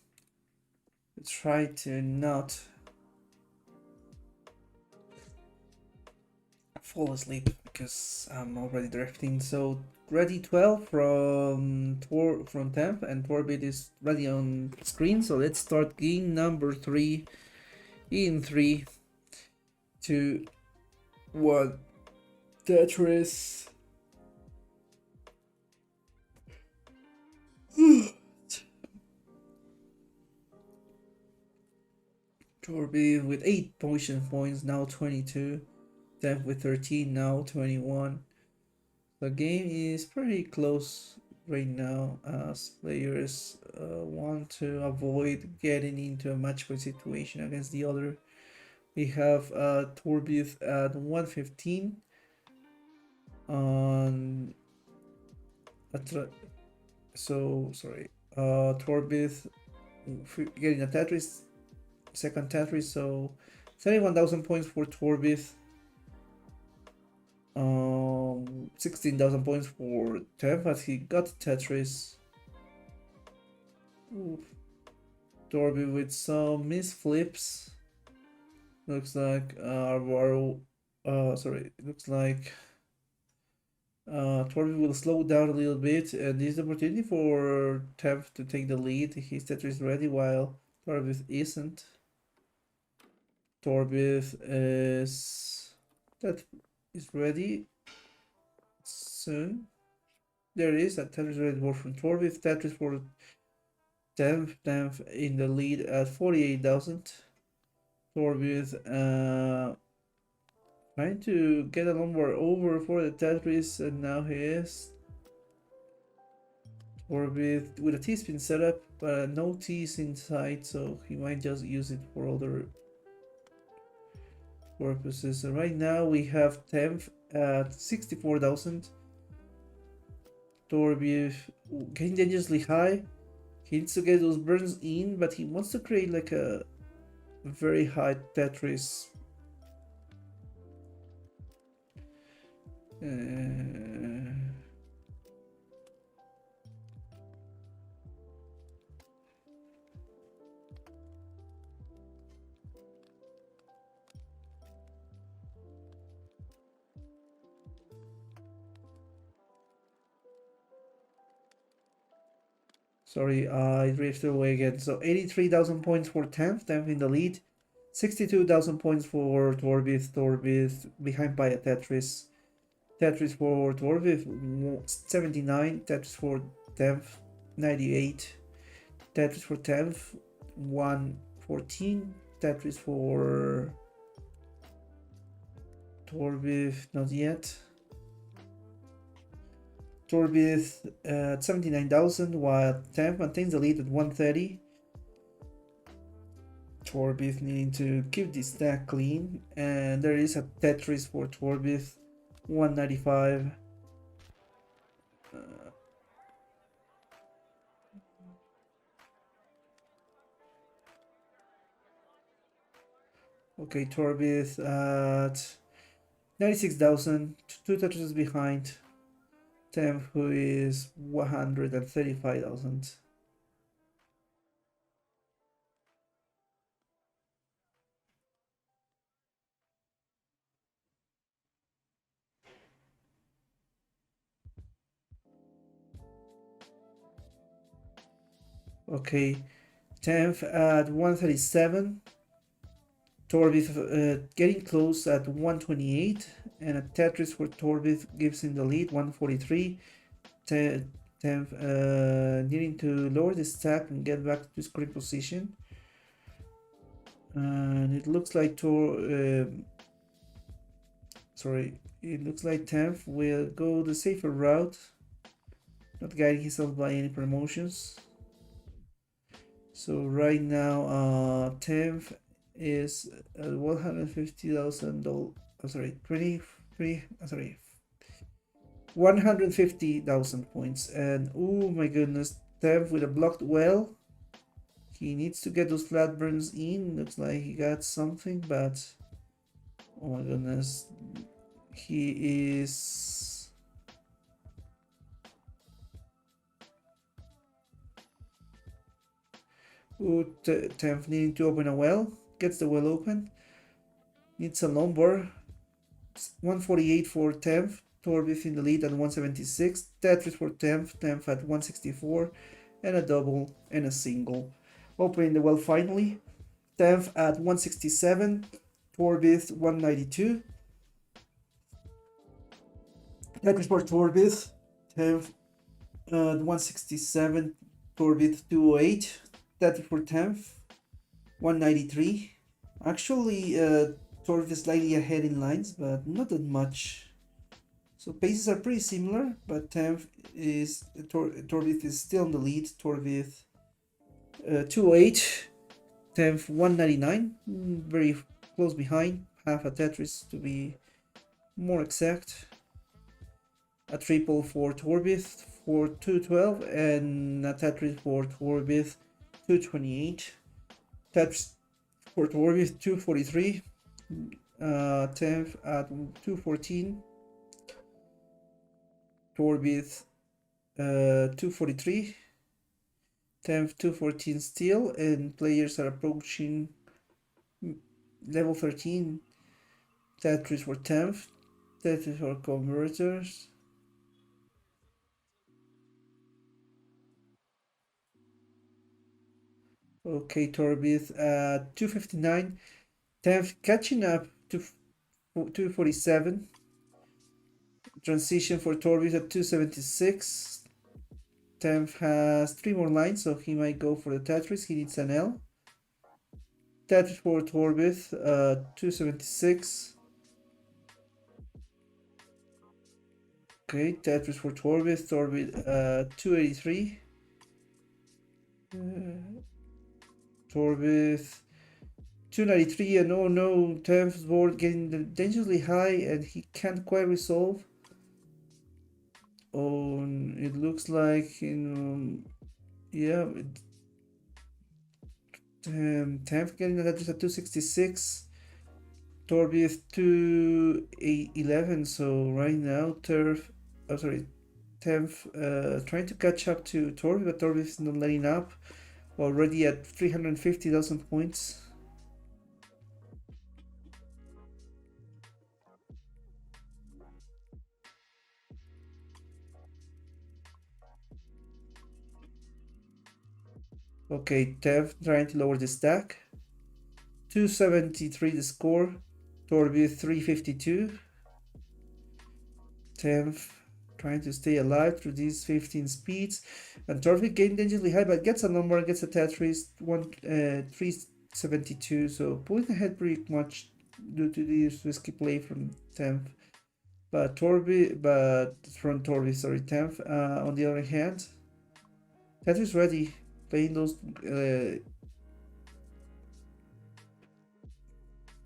Speaker 2: Try to not fall asleep because I'm already drifting. So ready 12 from Temp, and Torbit is ready on screen. So let's start game number 3 in 3, 2, 1. Tetris. Torbit with 8 potion points, now 22. Temp with 13, now 21. The game is pretty close right now as players want to avoid getting into a match point situation against the other. We have Torbith at 115 on so sorry. Torbith getting a Tetris, second Tetris, so 31,000 points for Torbith. 16,000 points for Tev as he got Tetris. Oof. Dorby with some misflips. Looks like looks like Torby will slow down a little bit, and this is the opportunity for Tev to take the lead. His Tetris ready while Torbith isn't. Torbith is ready soon. There it is, a Tetris ready board from Torbith. Tetris for Tenth in the lead at 48,000. Torbith trying to get a number over for the Tetris, and now he is. Torbith with a T-spin setup, but no T's inside, so he might just use it for other purposes. So right now we have 10th at 64,000. Torbith getting dangerously high. He needs to get those burns in, but he wants to create like a very high Tetris. Sorry, I drifted away again. So 83,000 points for 10th, 10th in the lead. 62,000 points for Torbith, Torbith behind by a Tetris. Tetris for Torbith, 79. Tetris for 10th, 98. Tetris for 10th, 114. Tetris for Torbith, not yet. Torbith at 79,000, while 10th maintains the lead at 130. Torbith needing to keep this stack clean, and there is a Tetris for Torbith, 195. Okay, Torbith at 96,000, two Tetris behind. Temp, who is 135,000. Okay, 10th at 137. Torbith getting close at 128. And a Tetris for Torbith gives him the lead, 143. 10th needing to lower the stack and get back to scoring position. And it looks like it looks like 10th will go the safer route, not guiding himself by any promotions. So right now, 10th is at $150,000. Sorry, 150,000 points. And oh my goodness, 10th with a blocked well. He needs to get those flat burns in. Looks like he got something, but oh my goodness, he is. Ooh, 10th needing to open a well. Gets the well open. Needs a lumber. 148 for 10th. Torbith in the lead at 176. Tetris for 10th. 10th at 164. And a double and a single. Opening the well finally. 10th at 167. Torbith 192. Tetris for Torbith. 10th at 167. Torbith 208. Tetris for 10th. 193. Actually, Torbith is slightly ahead in lines, but not that much. So paces are pretty similar, but 10th is Torbith is still in the lead. Torbith 208, 10th 199, very close behind, half a Tetris to be more exact. A triple for Torbith for 212 and a Tetris for Torbith 228. Tetris for Torbith 243. 10th at 214. Torbith 243. 10th 214 still, and players are approaching level 13. Tetris for 10th. Tetris for converters. Okay, Torbith at 259. 10th catching up to 247. Transition for Torbith at 276. 10th has 3 more lines, so he might go for the Tetris. He needs an L. Tetris for Torbith, 276. Okay, Tetris for Torbith, 283. Torbith 293, and oh no, 10th board getting dangerously high and he can't quite resolve. Oh, it looks like yeah, 10th getting that is at 266. Torbith 211. So right now, 10th trying to catch up to Torbith, but Torbith is not letting up. Already at 350,000 points. Okay, Tev trying to lower the stack. 273 the score. Torbith 352. Tev trying to stay alive through these 15 speeds. And Torbith getting dangerously high, but gets a number, gets a Tetris 372. So pulling ahead pretty much due to this risky play from Tev. But from Torbith, sorry, Tev. On the other hand, Tetris ready, playing those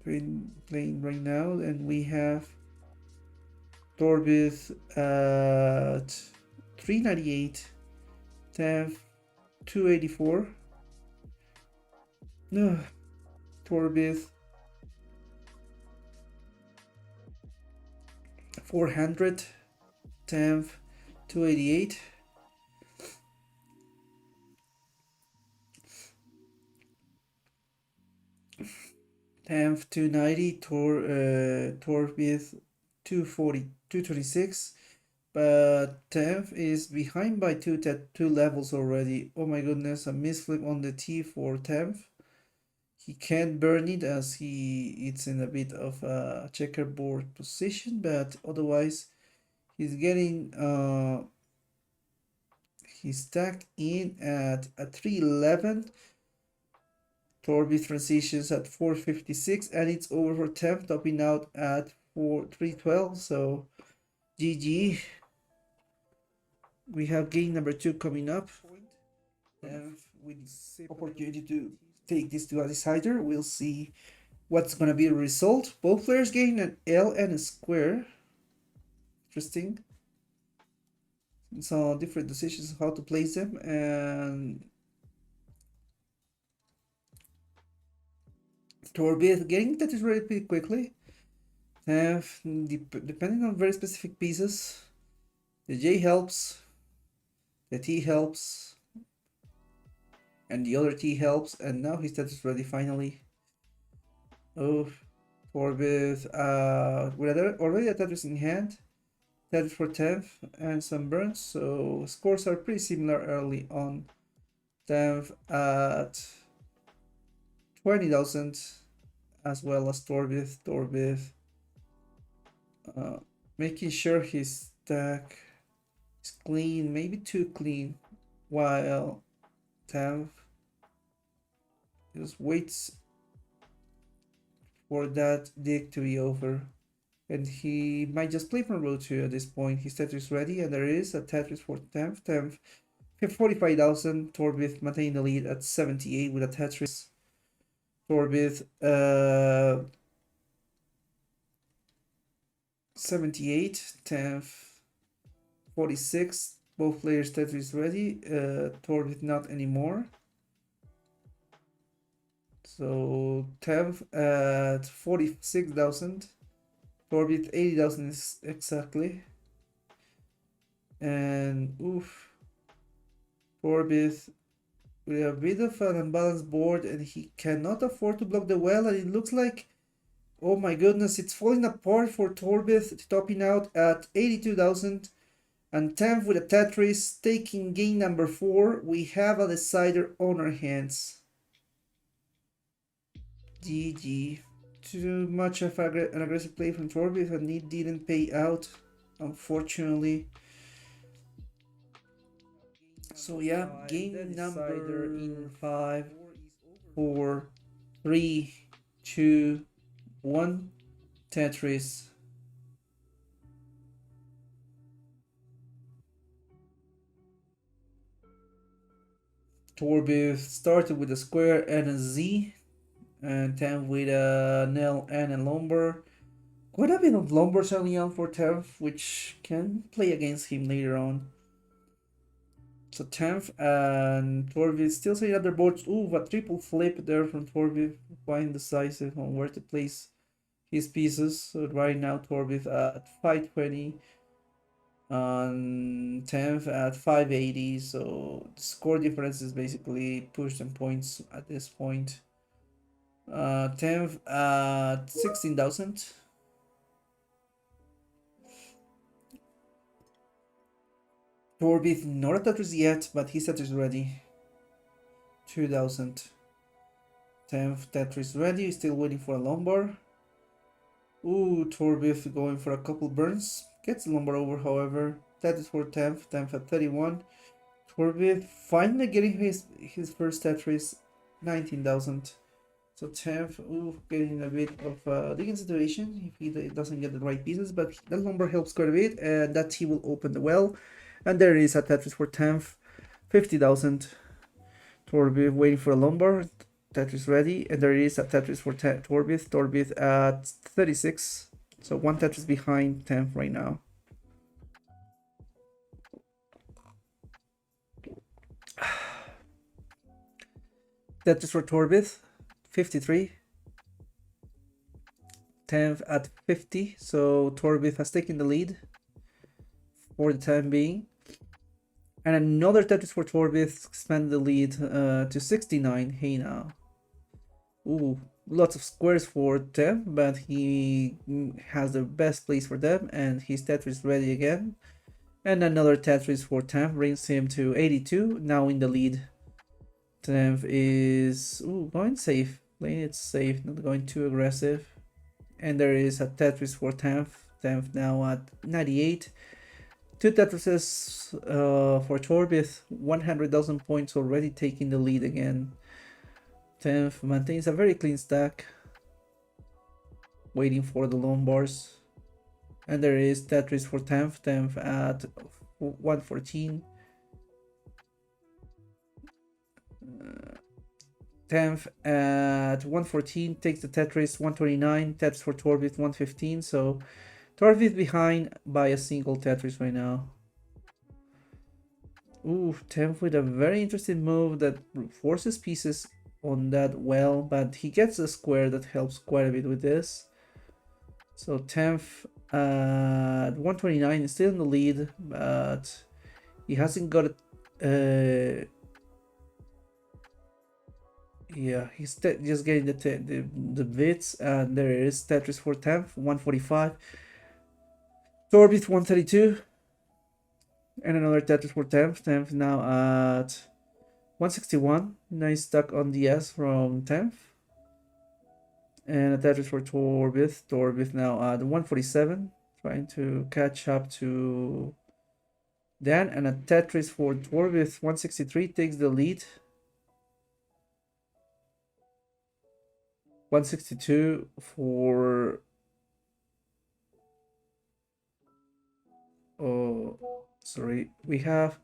Speaker 2: playing right now, and we have Torbith at 398, Tev 284. No, Torbith 400, Tev 288. Tev 290, Torbith 240, 226. But Tev is behind by two levels already. Oh my goodness, a misflip on the T for Tev. He can't burn it as it's in a bit of a checkerboard position, but otherwise he's getting he's stacked in at a 311. Torbith transitions at 456, and it's over for Tev, topping out at 312. So GG. We have game number 2 coming up. With opportunity to take this to a decider, we'll see what's gonna be the result. Both players getting an L and a square. Interesting. So different decisions how to place them, and Torbith getting that is ready pretty quickly. Depending on very specific pieces, the J helps, the T helps, and the other T helps, and now his status ready finally. Oh, Torbith with already a Tetris in hand, Tetris for Tev, and some burns, so scores are pretty similar early on. Tev at 20,000, as well as Torbith making sure his stack is clean, maybe too clean, while Tev just waits for that dig to be over, and he might just play from row 2 at this point. His Tetris ready, and there is a Tetris for Tev. Tev 45,000. Torbith maintaining the lead at 78 with a Tetris. Torbith 78, Tev 46. Both players Tetris ready. Torbith not anymore. So Tev at 46,000. Torbith 80,000 exactly. And oof. Torbith with a bit of an unbalanced board, and he cannot afford to block the well, and it looks like, oh my goodness, it's falling apart for Torbith, topping out at 82,000. And Tev with a Tetris taking game number 4. We have a decider on our hands. GG. Too much of an aggressive play from Torbith, and it didn't pay out, unfortunately. So yeah, game number in 5, 4, 3, 2, 1. Tetris. Torbith started with a square and a Z, and Tev with an L and a lumber. Quite a bit of lumbers early on for Tev, which can play against him later on. So Tev and Torbith still setting up their boards. Ooh, a triple flip there from Torbith, quite indecisive on where to place his pieces. So right now Torbith at 520, on Tev at 580. So the score difference is basically pushed in points at this point. Tev at 16,000. Torbith not a Tetris yet, but his Tetris ready 2000. 10th Tetris ready, still waiting for a lumbar. Ooh, Torbith going for a couple burns. Gets the lumbar over, however. Tetris for 10th, 10th at 31. Torbith finally getting his first Tetris, 19,000. So 10th, ooh, getting a bit of a digging situation if he doesn't get the right pieces, but that lumbar helps quite a bit, and that T will open the well. And there is a Tetris for 10th, 50,000. Torbith waiting for a lumbar. Tetris ready, and there is a Tetris for Torbith. Torbith at 36, so one Tetris behind 10th right now. Tetris for Torbith, 53. 10th at 50, so Torbith has taken the lead for the time being. And another Tetris for Torbith expanded the lead to 69. Hey now. Ooh, lots of squares for them, but he has the best place for them, and his Tetris ready again. And another Tetris for Temp brings him to 82, now in the lead. Temp is going safe, playing it safe, not going too aggressive. And there is a Tetris for Temp. Temp now at 98. Two Tetrises for Torbith, 100,000 points already, taking the lead again. 10th maintains a very clean stack, waiting for the lone bars. And there is Tetris for 10th, 10th at 114. 10th at 114 takes the Tetris, 129. Tetris for Torbith, 115. So Torbith behind by a single Tetris right now. Ooh, 10th with a very interesting move that forces pieces on that well, but he gets a square that helps quite a bit with this. So 10th at 129 is still in the lead, but he hasn't got it. Yeah, he's just getting the bits, and there is Tetris for 10th, 145. Torbith 132, and another Tetris for 10th. 10th now at 161. Nice stuck on the S from 10th. And a Tetris for Torbith. Torbith now at 147, trying to catch up to Dan. And a Tetris for Torbith, 163, takes the lead. 162 for... Oh, sorry. We have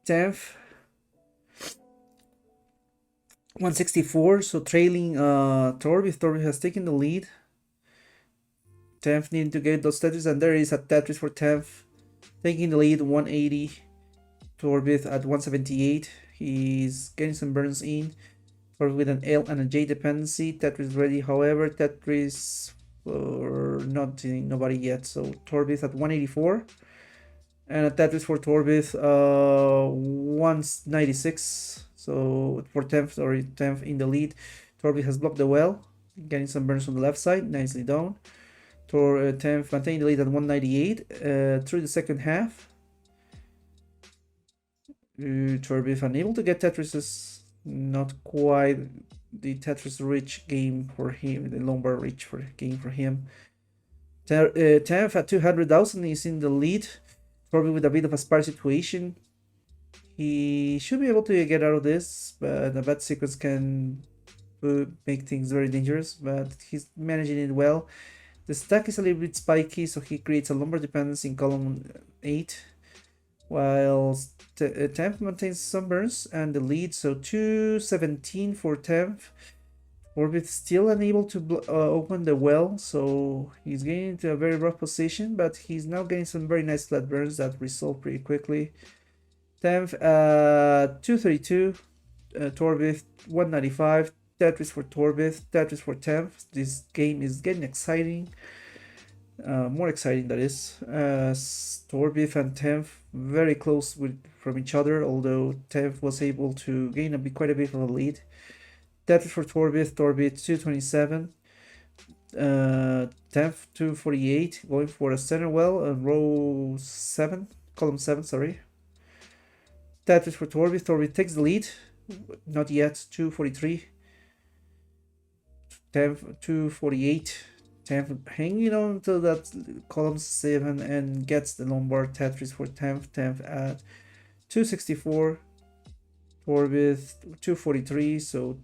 Speaker 2: 10th. 164, so trailing Torbith. Torbith has taken the lead. 10th needing to get those Tetris, and there is a Tetris for 10th, taking the lead, 180. Torbith at 178. He's getting some burns in. Torbith with an L and a J dependency. Tetris ready, however. Tetris for nobody yet. So Torbith at 184. And a Tetris for Torbith, 196. So for 10th, sorry, 10th in the lead. Torbith has blocked the well, getting some burns on the left side. Nicely done. 10th maintaining the lead at 198 through the second half. Torbith unable to get Tetrises. Not quite the Tetris rich game for him, the Lombard rich game for him. 10th at 200,000 is in the lead. Torbith with a bit of a sparse situation. He should be able to get out of this, but a bad sequence can make things very dangerous, but he's managing it well. The stack is a little bit spiky, so he creates a lumbar dependence in column 8, while 10th maintains some burns and the lead, so 217 for 10th. Torbith still unable to open the well, so he's getting into a very rough position, but he's now getting some very nice flat burns that resolve pretty quickly. 10th 232, Torbith 195, Tetris for Torbith, Tetris for 10th. This game is getting exciting, more exciting that is. Torbith and 10th very close from each other, although 10th was able to gain quite a bit of a lead. Tetris for Torbith, Torbith 227, 10th 248, going for a center well on row 7, column 7, sorry. Tetris for Torbith. Torbith takes the lead, Not yet. 243. 10th, 248. 10th, hanging on to that column 7 and gets the Lombard Tetris for 10th. 10th at 264. Torbith 243. So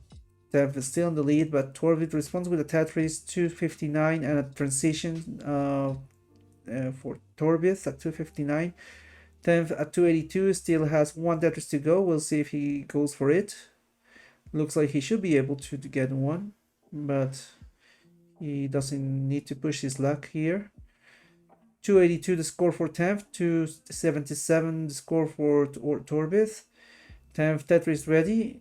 Speaker 2: 10th is still in the lead, but Torbith responds with a Tetris 259 and a transition for Torbith at 259. 10th at 282 still has one Tetris to go. We'll see if he goes for it. Looks like he should be able to get one, but he doesn't need to push his luck here. 282 the score for 10th, 277 the score for Torbith. 10th Tetris ready.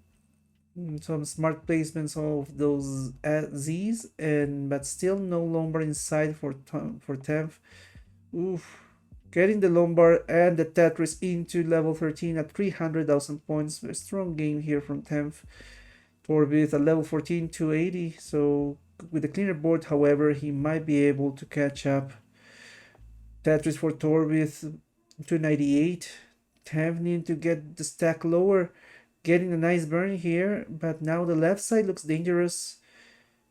Speaker 2: Some smart placements of those Z's, but still no Lombard inside for 10th. Oof. Getting the Lombard and the Tetris into level 13 at 300,000 points. A strong game here from 10th. Torbith at level 14, 280. So with a cleaner board, however, he might be able to catch up. Tetris for Torbith, 298. 10th need to get the stack lower. Getting a nice burn here, but now the left side looks dangerous.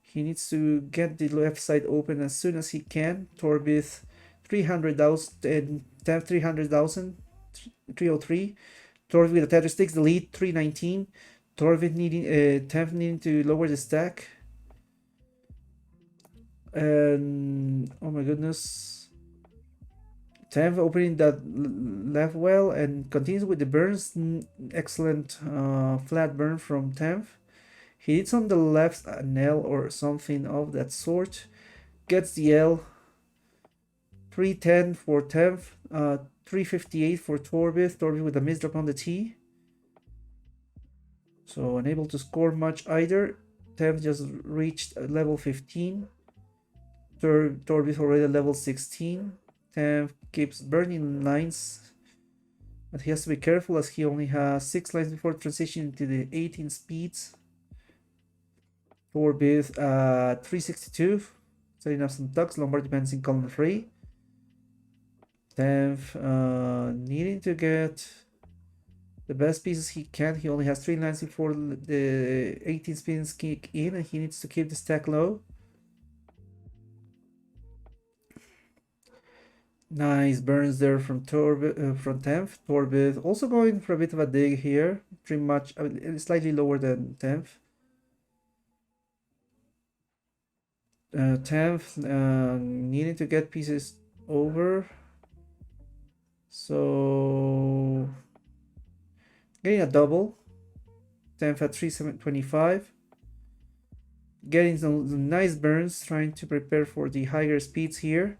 Speaker 2: He needs to get the left side open as soon as he can. Torbith 300,000 and 10th 300,000, 303. Torbith with the Tetris takes the lead, 319. Torbith needing 10th needing to lower the stack. And oh my goodness. 10th opening that left well and continues with the burns. Excellent flat burn from 10th. He hits on the left an L or something of that sort. Gets the L. 310 for 10th. 358 for Torbith. Torbith with a misdrop on the T. So unable to score much either. 10th just reached level 15. Torbith already at level 16. 10th keeps burning lines, but he has to be careful as he only has 6 lines before transitioning to the 18 speeds. Torbith 362, setting up some tucks. Lombard depends in column 3. 10th needing to get the best pieces he can. He only has 3 lines before the 18 spins kick in, and he needs to keep the stack low. Nice burns there from from 10th. Torbith also going for a bit of a dig here. Pretty much slightly lower than 10th. 10th needing to get pieces over. So getting a double. 10th at 325. Getting some nice burns, trying to prepare for the higher speeds here.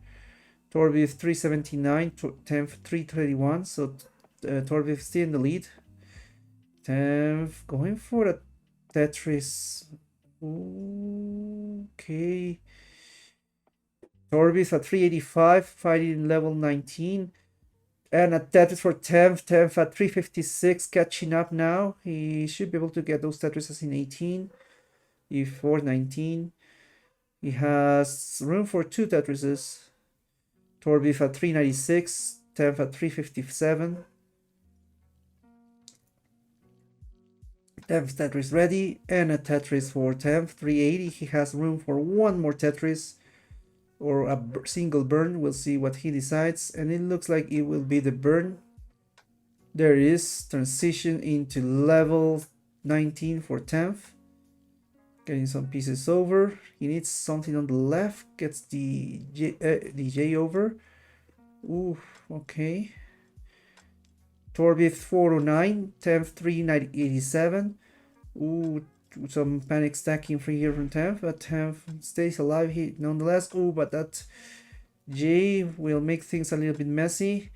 Speaker 2: Torbith 379, 10th 331, so Torbith still in the lead. 10th going for a Tetris. Okay. Torbith at 385, fighting level 19. And a Tetris for 10th, 10th at 356, catching up now. He should be able to get those Tetrises in 18, E4 19. He has room for 2 Tetrises. Torbith at 396, 10th at 357. 10th Tetris ready, and a Tetris for 10th, 380. He has room for one more Tetris, or a single burn. We'll see what he decides, and it looks like it will be the burn. There it is, transition into level 19 for 10th. Getting some pieces over. He needs something on the left. Gets the J over. Ooh, okay. Torbith 409. 10th 387. Ooh, some panic stacking free here from 10th, but 10th stays alive here nonetheless. Ooh, but that J will make things a little bit messy.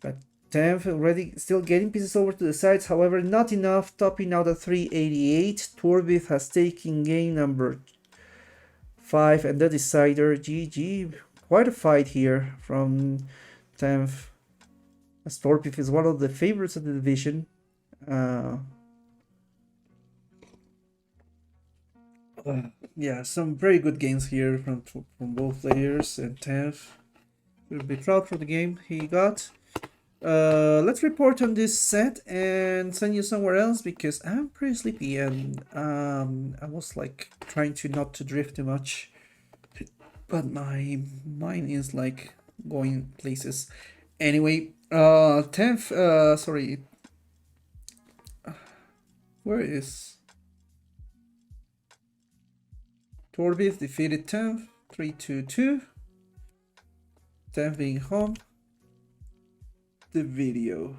Speaker 2: But 10th already still getting pieces over to the sides, however not enough, topping out at 388. Torbith has taken game number 5 and the decider. GG. Quite a fight here from 10th, as Torbith is one of the favorites of the division. Yeah, some very good games here from both players, and 10th will be proud for the game he got. Let's report on this set and send you somewhere else because I'm pretty sleepy and I was like trying to not to drift too much, but my mind is like going places. Anyway, 10th, sorry, where is Torbith defeated 10th, 3-2-2, 10th being home. The video.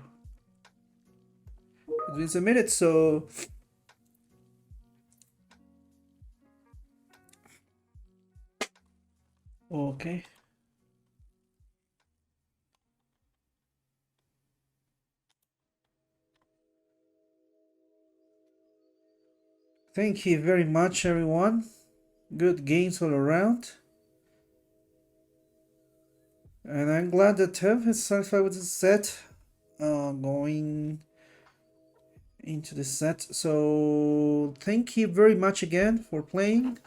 Speaker 2: It's been a minute, so okay. Thank you very much, everyone. Good games all around. And I'm glad that Tev is satisfied with the set. Going into the set. So thank you very much again for playing.